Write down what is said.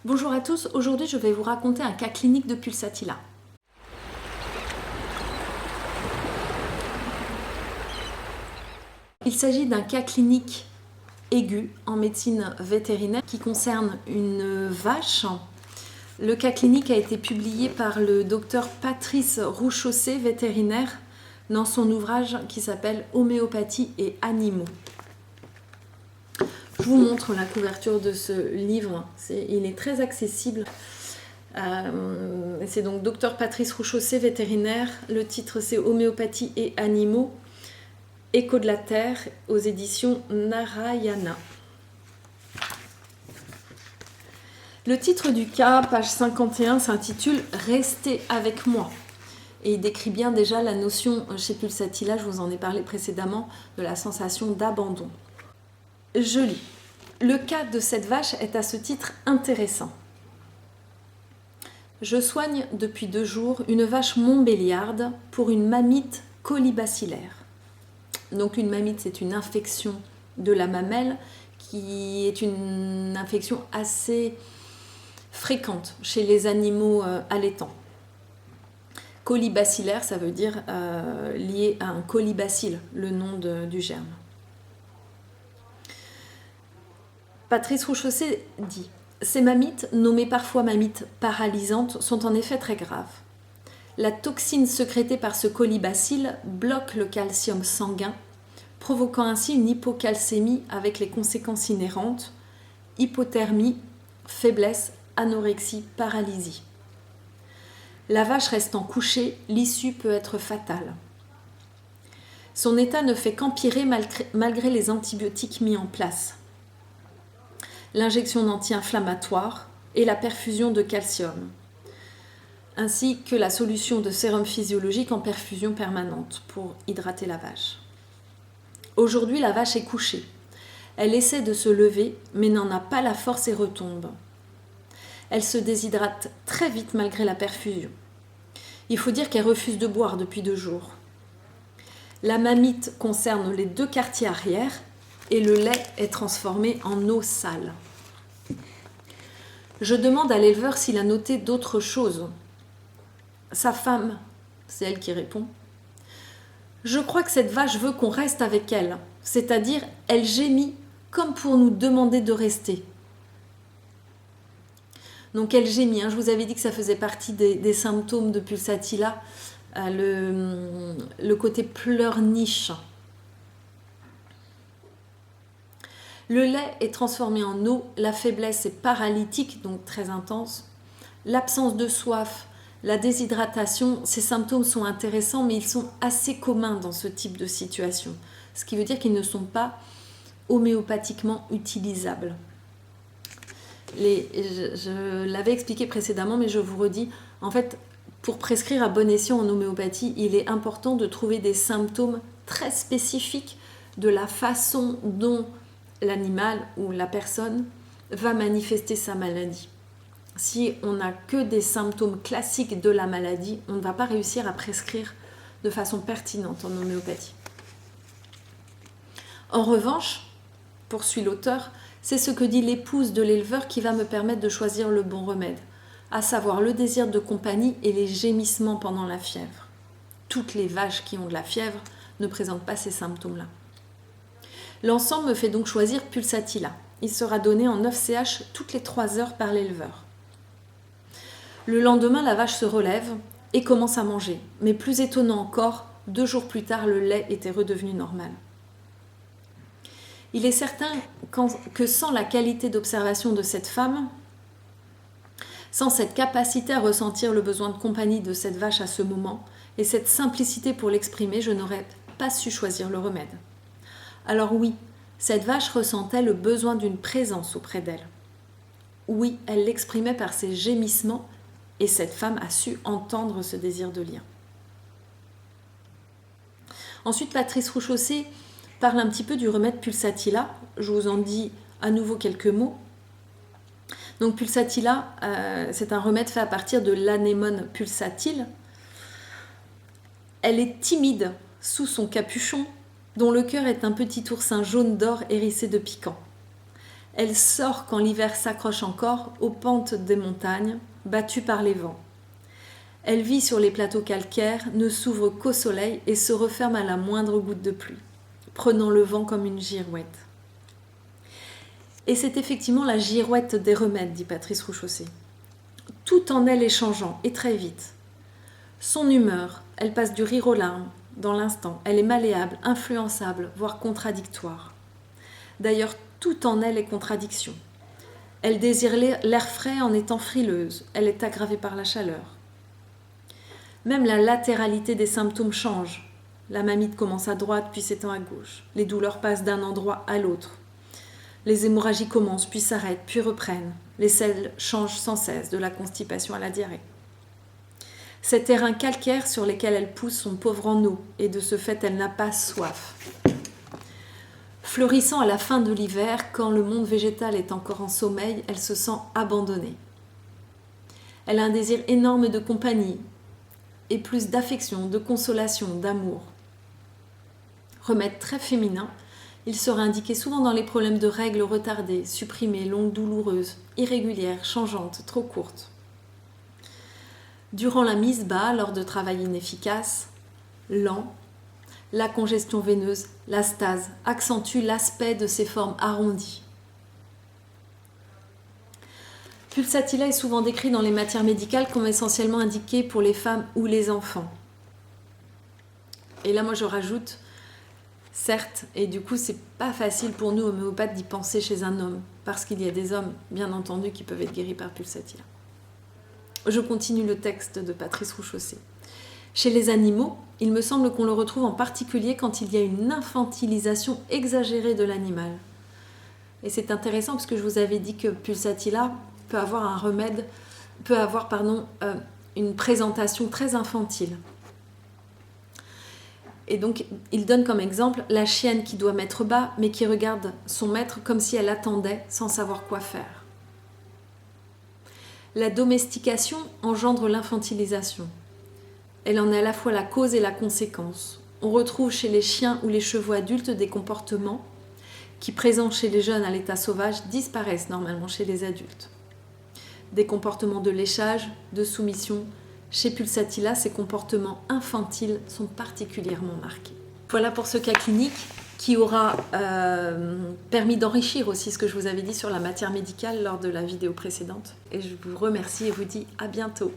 Bonjour à tous, aujourd'hui je vais vous raconter un cas clinique de pulsatilla. Il s'agit d'un cas clinique aigu en médecine vétérinaire qui concerne une vache. Le cas clinique a été publié par le docteur Patrice Rouchaussé, vétérinaire, dans son ouvrage qui s'appelle Homéopathie et animaux. Je vous montre la couverture de ce livre, il est très accessible. C'est donc Dr Patrice Rouchaussé, vétérinaire. Le titre c'est Homéopathie et animaux, Écho de la Terre, aux éditions Narayana. Le titre du cas, page 51, s'intitule « Restez avec moi ». Et il décrit bien déjà la notion chez Pulsatilla, je vous en ai parlé précédemment, de la sensation d'abandon. Je lis. Le cas de cette vache est à ce titre intéressant. Je soigne depuis 2 jours une vache montbéliarde pour une mamite colibacillaire. Donc une mamite, c'est une infection de la mamelle qui est une infection assez fréquente chez les animaux allaitants. Colibacillaire, ça veut dire lié à un colibacille, le nom du germe. Patrice Rouchaussé dit « Ces mammites, nommées parfois mammites paralysantes, sont en effet très graves. La toxine sécrétée par ce colibacille bloque le calcium sanguin, provoquant ainsi une hypocalcémie avec les conséquences inhérentes, hypothermie, faiblesse, anorexie, paralysie. La vache restant couchée, l'issue peut être fatale. Son état ne fait qu'empirer malgré les antibiotiques mis en place. L'injection d'anti-inflammatoires et la perfusion de calcium, ainsi que la solution de sérum physiologique en perfusion permanente pour hydrater la vache. Aujourd'hui, la vache est couchée. Elle essaie de se lever, mais n'en a pas la force et retombe. Elle se déshydrate très vite malgré la perfusion. Il faut dire qu'elle refuse de boire depuis 2 jours. La mamite concerne les 2 quartiers arrière et le lait est transformé en eau sale. Je demande à l'éleveur s'il a noté d'autres choses. Sa femme, c'est elle qui répond. Je crois que cette vache veut qu'on reste avec elle, c'est-à-dire elle gémit comme pour nous demander de rester. Donc elle gémit, je vous avais dit que ça faisait partie des symptômes de Pulsatilla, le côté pleurniche. Le lait est transformé en eau, la faiblesse est paralytique, donc très intense. L'absence de soif, la déshydratation, ces symptômes sont intéressants, mais ils sont assez communs dans ce type de situation. Ce qui veut dire qu'ils ne sont pas homéopathiquement utilisables. Je l'avais expliqué précédemment, mais je vous redis, en fait, pour prescrire à bon escient en homéopathie, il est important de trouver des symptômes très spécifiques de la façon dont l'animal ou la personne va manifester sa maladie. Si on n'a que des symptômes classiques de la maladie, on ne va pas réussir à prescrire de façon pertinente en homéopathie. En revanche, poursuit l'auteur, c'est ce que dit l'épouse de l'éleveur qui va me permettre de choisir le bon remède, à savoir le désir de compagnie et les gémissements pendant la fièvre. Toutes les vaches qui ont de la fièvre ne présentent pas ces symptômes-là. L'ensemble me fait donc choisir Pulsatilla. Il sera donné en 9 CH toutes les 3 heures par l'éleveur. Le lendemain, la vache se relève et commence à manger. Mais plus étonnant encore, 2 jours plus tard, le lait était redevenu normal. Il est certain que sans la qualité d'observation de cette femme, sans cette capacité à ressentir le besoin de compagnie de cette vache à ce moment, et cette simplicité pour l'exprimer, je n'aurais pas su choisir le remède. Alors oui, cette vache ressentait le besoin d'une présence auprès d'elle. Oui, elle l'exprimait par ses gémissements et cette femme a su entendre ce désir de lien. Ensuite, Patrice Rouchaussé parle un petit peu du remède Pulsatilla. Je vous en dis à nouveau quelques mots. Donc Pulsatilla, c'est un remède fait à partir de l'anémone pulsatile. Elle est timide sous son capuchon, dont le cœur est un petit oursin jaune d'or hérissé de piquant. Elle sort quand l'hiver s'accroche encore aux pentes des montagnes, battue par les vents. Elle vit sur les plateaux calcaires, ne s'ouvre qu'au soleil et se referme à la moindre goutte de pluie, prenant le vent comme une girouette. Et c'est effectivement la girouette des remèdes, dit Patrice Rouchaussé. Tout en elle est changeant, et très vite. Son humeur, elle passe du rire aux larmes, dans l'instant. Elle est malléable, influençable, voire contradictoire. D'ailleurs, tout en elle est contradiction. Elle désire l'air frais en étant frileuse. Elle est aggravée par la chaleur. Même la latéralité des symptômes change. La mamite commence à droite, puis s'étend à gauche. Les douleurs passent d'un endroit à l'autre. Les hémorragies commencent, puis s'arrêtent, puis reprennent. Les selles changent sans cesse, de la constipation à la diarrhée. Ces terrains calcaires sur lesquels elle pousse sont pauvres en eau, et de ce fait elle n'a pas soif. Fleurissant à la fin de l'hiver, quand le monde végétal est encore en sommeil, elle se sent abandonnée. Elle a un désir énorme de compagnie, et plus d'affection, de consolation, d'amour. Remède très féminin, il sera indiqué souvent dans les problèmes de règles retardées, supprimées, longues, douloureuses, irrégulières, changeantes, trop courtes. Durant la mise bas, lors de travail inefficace, lent, la congestion veineuse, la stase, accentue l'aspect de ces formes arrondies. Pulsatilla est souvent décrit dans les matières médicales comme essentiellement indiqué pour les femmes ou les enfants. Et là, moi, je rajoute, certes, et du coup, c'est pas facile pour nous, homéopathes, d'y penser chez un homme, parce qu'il y a des hommes, bien entendu, qui peuvent être guéris par Pulsatilla. Je continue le texte de Patrice Rouchaussé. Chez les animaux, il me semble qu'on le retrouve en particulier quand il y a une infantilisation exagérée de l'animal. Et c'est intéressant parce que je vous avais dit que Pulsatilla peut avoir une présentation très infantile. Et donc, il donne comme exemple la chienne qui doit mettre bas, mais qui regarde son maître comme si elle attendait sans savoir quoi faire. La domestication engendre l'infantilisation. Elle en est à la fois la cause et la conséquence. On retrouve chez les chiens ou les chevaux adultes des comportements qui, présents chez les jeunes à l'état sauvage, disparaissent normalement chez les adultes. Des comportements de léchage, de soumission. Chez Pulsatilla, ces comportements infantiles sont particulièrement marqués. Voilà pour ce cas clinique qui aura permis d'enrichir aussi ce que je vous avais dit sur la matière médicale lors de la vidéo précédente. Et je vous remercie et vous dis à bientôt.